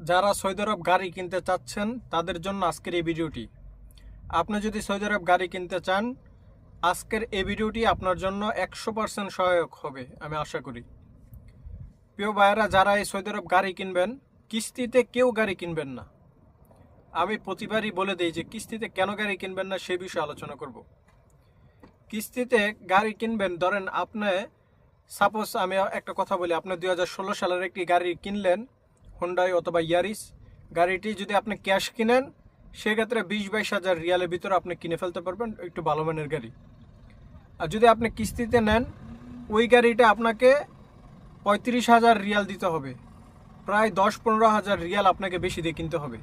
যারা সৌদি আরব গাড়ি কিনতে চাচ্ছেন তাদের জন্য আজকের এই ভিডিওটি। আপনি যদি সৌদি আরব গাড়ি কিনতে চান, আজকের এই ভিডিওটি আপনার জন্য 100% সহায়ক হবে আমি আশা করি। প্রিয় ভাইয়েরা, যারা এই সৌদি আরব গাড়ি কিনবেন, কিস্তিতে কেউ গাড়ি কিনবেন না। আমি প্রতিবারই বলে দিই যে কিস্তিতে কেন গাড়ি কিনবেন না সে বিষয়ে আলোচনা করব। কিস্তিতে গাড়ি কিনবেন, ধরেন আপনি সাপোজ আমি একটা কথা বলি, আপনি 2016 সালের একটি গাড়ি কিনলেন, হুন্ডাই অথবা ইয়ারিস। গাড়িটি যদি আপনি ক্যাশ কিনেন, সেক্ষেত্রে 20-22 হাজার রিয়ালের ভিতরে আপনি কিনে ফেলতে পারবেন একটু ভালো মানের গাড়ি। আর যদি আপনি কিস্তিতে নেন, ওই গাড়িটা আপনাকে 35,000 রিয়াল দিতে হবে। প্রায় 10-15 হাজার রিয়াল আপনাকে বেশি দিয়ে কিনতে হবে।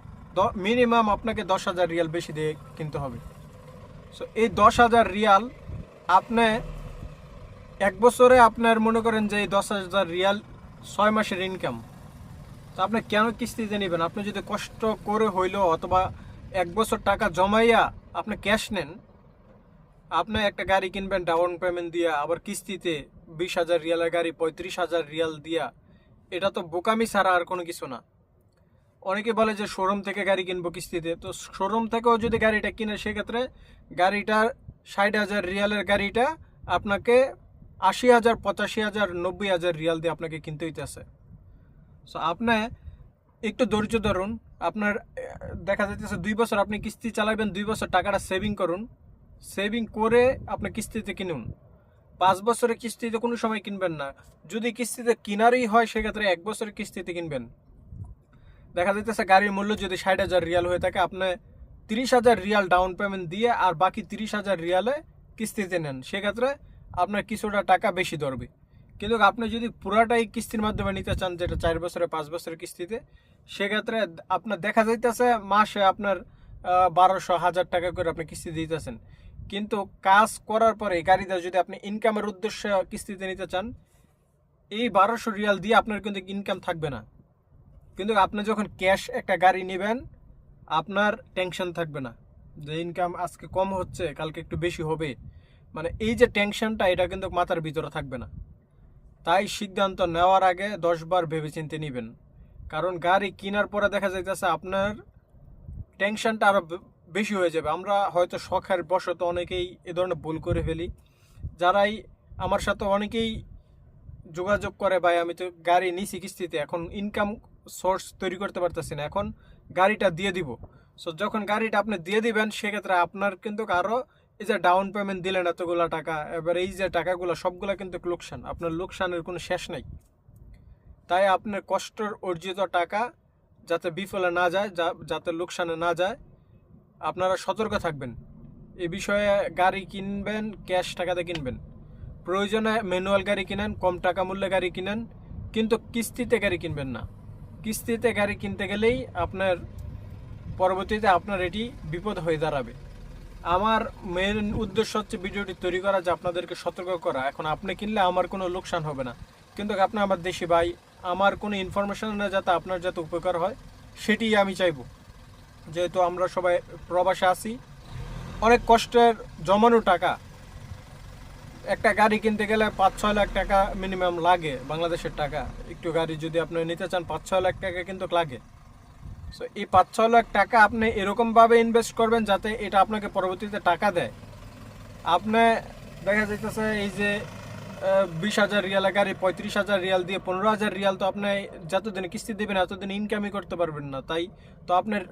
মিনিমাম আপনাকে 10,000 রিয়াল বেশি দিয়ে কিনতে হবে। সো এই 10,000 রিয়াল আপনি এক বছরে আপনার মনে করেন যে এই 10,000 রিয়াল 6 মাসের ইনকাম। তো আপনি কেন কিস্তিতে নেবেন? আপনি যদি কষ্ট করে হইলেও অথবা এক বছর টাকা জমাইয়া আপনি ক্যাশ নেন, আপনি একটা গাড়ি কিনবেন ডাউন পেমেন্ট দিয়া, আবার কিস্তিতে 20,000 রিয়ালের গাড়ি 35,000 রিয়াল দিয়া, এটা তো বোকামি ছাড়া আর কোনো কিছু না। অনেকে বলে যে শোরুম থেকে গাড়ি কিনবো কিস্তিতে, তো শোরুম থেকেও যদি গাড়িটা কিনে, সেক্ষেত্রে গাড়িটার 60,000 রিয়ালের গাড়িটা আপনাকে 80,000, 85,000, 90,000 রিয়াল দিয়ে আপনাকে কিনতে হইতেছে। সো আপনি একটু ধৈর্য ধরুন। আপনার দেখা যাইতেছে 2 বছর আপনি কিস্তি চালাবেন, 2 বছর টাকাটা সেভিং করুন, সেভিং করে আপনি কিস্তিতে কিনুন। 5 বছরের কিস্তিতে কোনো সময় কিনবেন না। যদি কিস্তিতে কিনারই হয়, সেক্ষেত্রে 1 বছরের কিস্তিতে কিনবেন। দেখা যাইতেছে গাড়ির মূল্য যদি 60,000 রিয়াল হয়ে থাকে, আপনি 30,000 রিয়াল ডাউন পেমেন্ট দিয়ে আর বাকি 30,000 রিয়ালে কিস্তিতে নেন, সেক্ষেত্রে আপনার কিছুটা টাকা বেশি ধরবে। কিন্তু আপনি যদি পুরাটাই কিস্তির মাধ্যমে নিতে চান, যেটা 4 বছরে 5 বছরের কিস্তিতে, সেক্ষেত্রে আপনার দেখা যাইতেছে মাসে আপনার 1200-1000 টাকা করে আপনি কিস্তি দিতেছেন। কিন্তু কাজ করার পরে গাড়িটা যদি আপনি ইনকামের উদ্দেশ্যে কিস্তিতে নিতে চান, এই 1200 রিয়াল দিয়ে আপনার কিন্তু ইনকাম থাকবে না। কিন্তু আপনি যখন ক্যাশ একটা গাড়ি নেবেন, আপনার টেনশন থাকবে না যে ইনকাম আজকে কম হচ্ছে, কালকে একটু বেশি হবে। মানে এই যে টেনশনটা, এটা কিন্তু মাথার ভিতরে থাকবে না। তাই সিদ্ধান্ত নেওয়ার আগে 10 বার ভেবেচিন্তে নেবেন। কারণ গাড়ি কেনার পরে দেখা যাইতেছে আপনার টেনশনটা আরও বেশি হয়ে যাবে। আমরা হয়তো শখের বশত অনেকেই এ ধরনের ভুল করে ফেলি। যারাই আমার সাথে অনেকেই যোগাযোগ করে, ভাই আমি তো গাড়ি নিছি কিস্তিতে, এখন ইনকাম সোর্স তৈরি করতে পারতেছি না, এখন গাড়িটা দিয়ে দিব। সো যখন গাড়িটা আপনি দিয়ে দিবেন, সেক্ষেত্রে আপনার কিন্তু আরও এই যে ডাউন পেমেন্ট দিলেন এতগুলো টাকা, এবার এই যে টাকাগুলো সবগুলো কিন্তু লোকসান, আপনার লোকসানের কোনো শেষ নেই। তাই আপনার কষ্টের অর্জিত টাকা যাতে বিফলে না যায়, যাতে লোকসানে না যায়, আপনারা সতর্ক থাকবেন। এ বিষয়ে গাড়ি কিনবেন ক্যাশ টাকাতে কিনবেন। প্রয়োজনে ম্যানুয়াল গাড়ি কিনেন, কম টাকা মূল্যে গাড়ি কিনেন, কিন্তু কিস্তিতে গাড়ি কিনবেন না। কিস্তিতে গাড়ি কিনতে গেলেই আপনার পরবর্তীতে আপনার এটি বিপদ হয়ে দাঁড়াবে। আমার মেন উদ্দেশ্য হচ্ছে ভিডিওটি তৈরি করা, যে আপনাদেরকে সতর্ক করা। এখন আপনি কিনলে আমার কোনো লোকসান হবে না, কিন্তু আপনি আমার দেশি ভাই, আমার কোনো ইনফরমেশন না যাতে আপনার যাতে উপকার হয়, সেটি আমি চাইব। যেহেতু আমরা সবাই প্রবাসে আছি, অনেক কষ্টের জমানো টাকা, একটা গাড়ি কিনতে গেলে 5-6 লাখ টাকা মিনিমাম লাগে বাংলাদেশের টাকা। একটু গাড়ি যদি আপনি নিতে চান, 5-6 লাখ টাকা কিন্তু লাগে। সো এই 5-6 লাখ টাকা আপনি এরকমভাবে ইনভেস্ট করবেন যাতে এটা আপনাকে পরবর্তীতে টাকা দেয়। আপনি দেখা যাইতেছে এই যে 20,000 রিয়ালের গাড়ি 35,000 রিয়াল দিয়ে 15,000 রিয়াল তো আপনি যতদিন কিস্তি দেবেন এতদিন ইনকামই করতে পারবেন না। তাই তো আপনার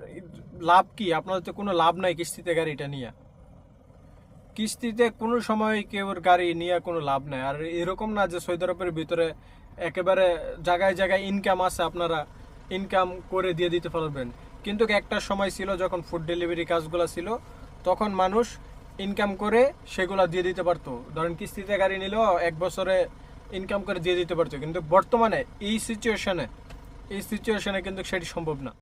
লাভ কি? আপনার তো কোনো লাভ নাই কিস্তিতে গাড়িটা নিয়ে। কিস্তিতে কোনো সময় কেউ গাড়ি নিয়ে কোনো লাভ নাই। আর এরকম না যে সৌদি আরবের ভিতরে একেবারে জায়গায় জায়গায় ইনকাম আছে, আপনারা ইনকাম করে দিয়ে দিতে পারবেন। কিন্তু একটা সময় ছিল যখন ফুড ডেলিভারি কাজগুলো ছিল, তখন মানুষ ইনকাম করে সেগুলো দিয়ে দিতে পারতো। ধরেন কিস্তিতে গাড়ি নিলেও 1 বছরে ইনকাম করে দিয়ে দিতে পারতো। কিন্তু বর্তমানে এই সিচুয়েশনে কিন্তু সেটি সম্ভব না।